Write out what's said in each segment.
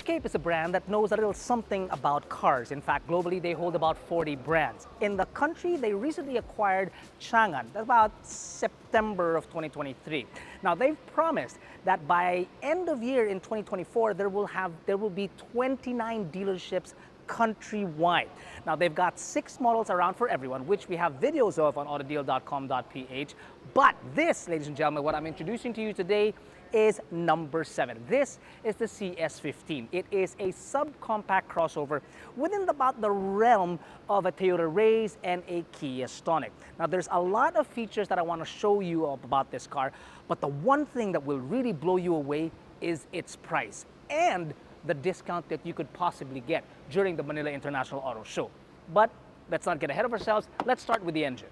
Cape is a brand that knows a little something about cars. In fact, globally, they hold about 40 brands. In the country, they recently acquired Changan, about September of 2023. Now, they've promised that by end of year in 2024, there will be 29 dealerships countrywide. Now, they've got 6 models around for everyone, which we have videos of on AutoDeal.com.ph. But this, ladies and gentlemen, what I'm introducing to you today is number 7. This is the CS15. It is a subcompact crossover within about the realm of a Toyota Raize and a Kia Stonic. Now, there's a lot of features that I want to show you about this car, but the one thing that will really blow you away is its price and the discount that you could possibly get during the Manila International Auto Show. But let's not get ahead of ourselves. Let's start with the engine.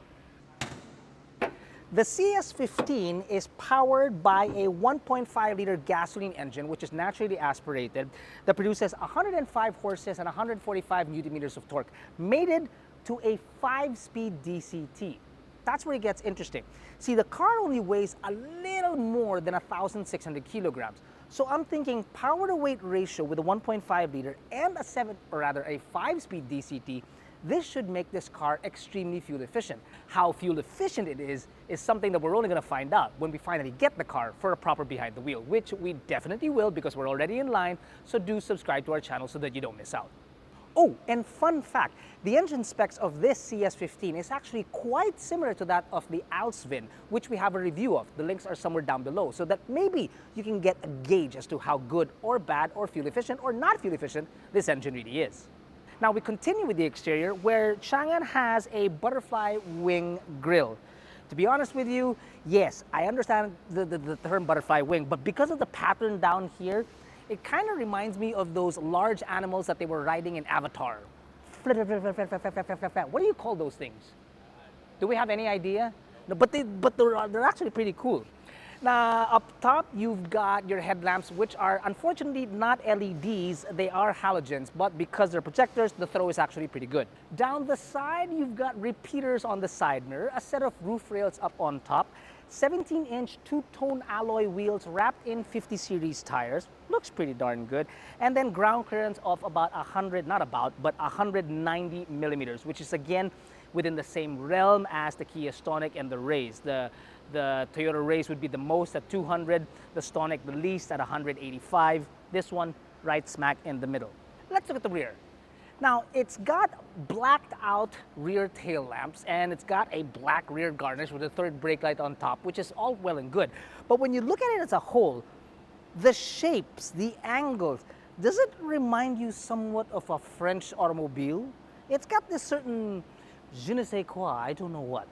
The CS15 is powered by a 1.5-liter gasoline engine, which is naturally aspirated, that produces 105 horses and 145 newton-meters of torque, mated to a 5-speed DCT. That's where it gets interesting. See, the car only weighs a little more than 1,600 kilograms. So I'm thinking power to weight ratio with a 1.5 liter and a 5-speed DCT, this should make this car extremely fuel efficient. How fuel efficient it is something that we're only going to find out when we finally get the car for a proper behind the wheel, which we definitely will because we're already in line. So do subscribe to our channel so that you don't miss out. Oh, and fun fact, the engine specs of this CS15 is actually quite similar to that of the Alsvin, which we have a review of. The links are somewhere down below so that maybe you can get a gauge as to how good or bad or fuel efficient or not fuel efficient this engine really is. Now we continue with the exterior where Changan has a butterfly wing grille. To be honest with you, yes, I understand the term butterfly wing, but because of the pattern down here, it kind of reminds me of those large animals that they were riding in Avatar. What do you call those things? Do we have any idea? No, but they're actually pretty cool. Now, up top, you've got your headlamps, which are unfortunately not LEDs, they are halogens, but because they're projectors, the throw is actually pretty good. Down the side, you've got repeaters on the side mirror, a set of roof rails up on top, 17-inch two-tone alloy wheels wrapped in 50 series tires, looks pretty darn good, and then ground clearance of about 190 millimeters, which is again within the same realm as the Kia Stonic and the Raize. The Toyota Raize would be the most at 200, the Stonic the least at 185, this one right smack in the middle. Let's look at the rear. Now, it's got blacked out rear tail lamps and it's got a black rear garnish with a third brake light on top, which is all well and good. But when you look at it as a whole, the shapes, the angles, does it remind you somewhat of a French automobile? It's got this certain je ne sais quoi, I don't know what.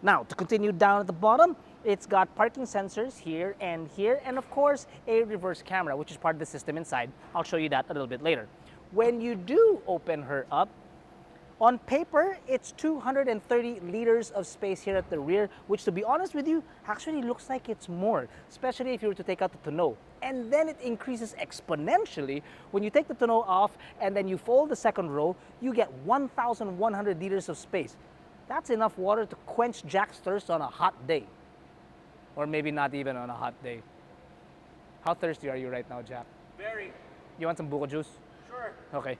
Now, to continue down at the bottom, it's got parking sensors here, and of course, a reverse camera, which is part of the system inside. I'll show you that a little bit later. When you do open her up, on paper, it's 230 liters of space here at the rear, which to be honest with you, actually looks like it's more, especially if you were to take out the tonneau. And then it increases exponentially when you take the tonneau off and then you fold the second row, you get 1,100 liters of space. That's enough water to quench Jack's thirst on a hot day. Or maybe not even on a hot day. How thirsty are you right now, Jack? Very. You want some buko juice? Sure. Okay.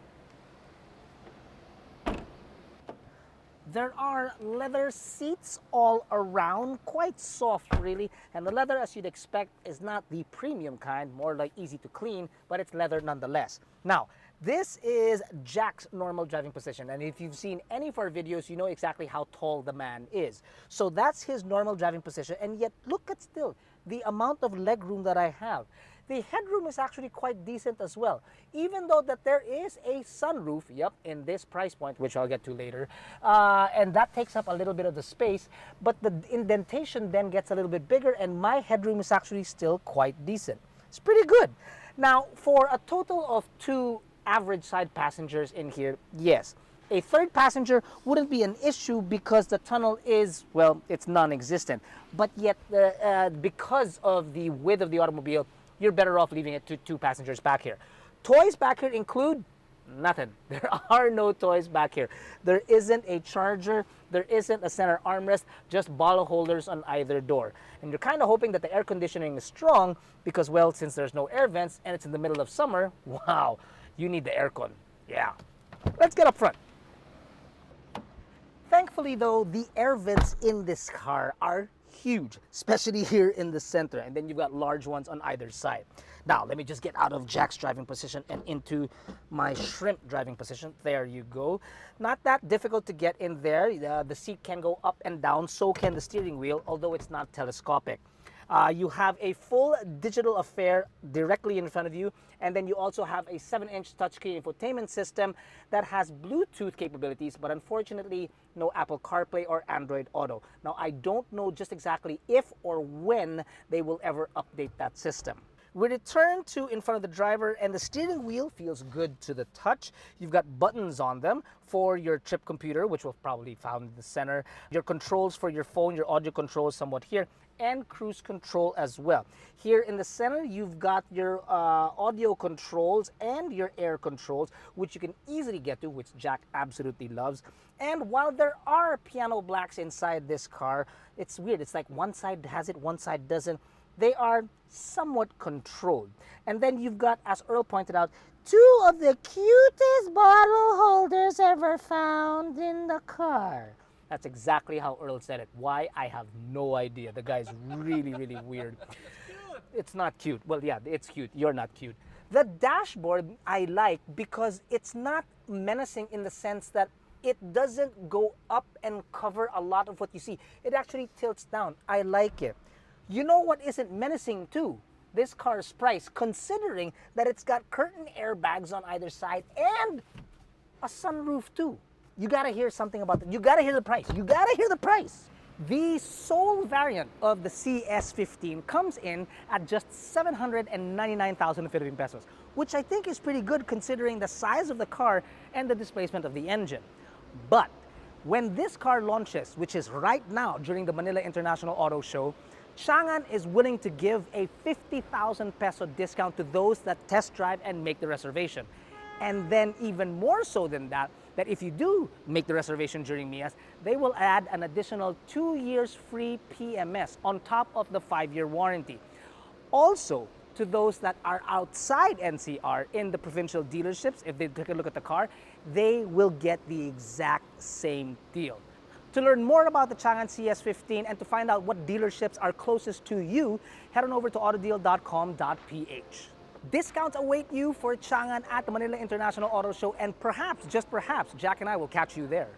There are leather seats all around, quite soft really, and the leather, as you'd expect, is not the premium kind, more like easy to clean, but it's leather nonetheless. Now, this is Jack's normal driving position, and if you've seen any of our videos, you know exactly how tall the man is. So that's his normal driving position, and yet look at still the amount of leg room that I have. The headroom is actually quite decent as well, even though that there is a sunroof, yep, in this price point, which I'll get to later, and that takes up a little bit of the space, but the indentation then gets a little bit bigger, and my headroom is actually still quite decent. It's pretty good. Now, for a total of 2 average side passengers in here, yes, a third passenger wouldn't be an issue because the tunnel is, well, it's non-existent, but yet because of the width of the automobile, you're better off leaving it to 2 passengers back here. Toys back here include Nothing. There are no toys back here. There isn't a charger. There isn't a center armrest. Just bottle holders on either door. And you're kind of hoping that the air conditioning is strong because, well, since there's no air vents and it's in the middle of summer, wow, you need the aircon. Yeah. Let's get up front. Thankfully, though, the air vents in this car are huge, especially here in the center, and then you've got large ones on either side. Now, let me just get out of Jack's driving position and into my shrimp driving position. There you go. Not that difficult to get in there. The seat can go up and down, so can the steering wheel, although it's not telescopic. You have a full digital affair directly in front of you, and then you also have a 7-inch touchscreen infotainment system that has Bluetooth capabilities, but unfortunately no Apple CarPlay or Android Auto. Now, I don't know just exactly if or when they will ever update that system. We return to in front of the driver, and the steering wheel feels good to the touch. You've got buttons on them for your trip computer, which will probably be found in the center, your controls for your phone, your audio controls somewhat here, and cruise control as well. Here in the center, you've got your audio controls and your air controls, which you can easily get to, which Jack absolutely loves. And while there are piano blacks inside this car, it's weird. It's like one side has it, one side doesn't. They are somewhat controlled. And then you've got, as Earl pointed out, two of the cutest bottle holders ever found in the car. That's exactly how Earl said it. Why? I have no idea. The guy's really, really weird. It's not cute. Well, yeah, it's cute. You're not cute. The dashboard I like because it's not menacing in the sense that it doesn't go up and cover a lot of what you see. It actually tilts down. I like it. You know what isn't menacing too? This car's price, considering that it's got curtain airbags on either side and a sunroof too. You gotta hear something about that. You gotta hear the price. You gotta hear the price. The sole variant of the CS15 comes in at just 799,000 Philippine pesos, which I think is pretty good considering the size of the car and the displacement of the engine. But when this car launches, which is right now during the Manila International Auto Show, Changan is willing to give a 50,000 peso discount to those that test drive and make the reservation. And then even more so than that, that if you do make the reservation during MIAS, they will add an additional 2 years free PMS on top of the 5-year warranty. Also, to those that are outside NCR in the provincial dealerships, if they take a look at the car, they will get the exact same deal. To learn more about the Changan CS15 and to find out what dealerships are closest to you, head on over to AutoDeal.com.ph. Discounts await you for Changan at the Manila International Auto Show, and perhaps, just perhaps, Jack and I will catch you there.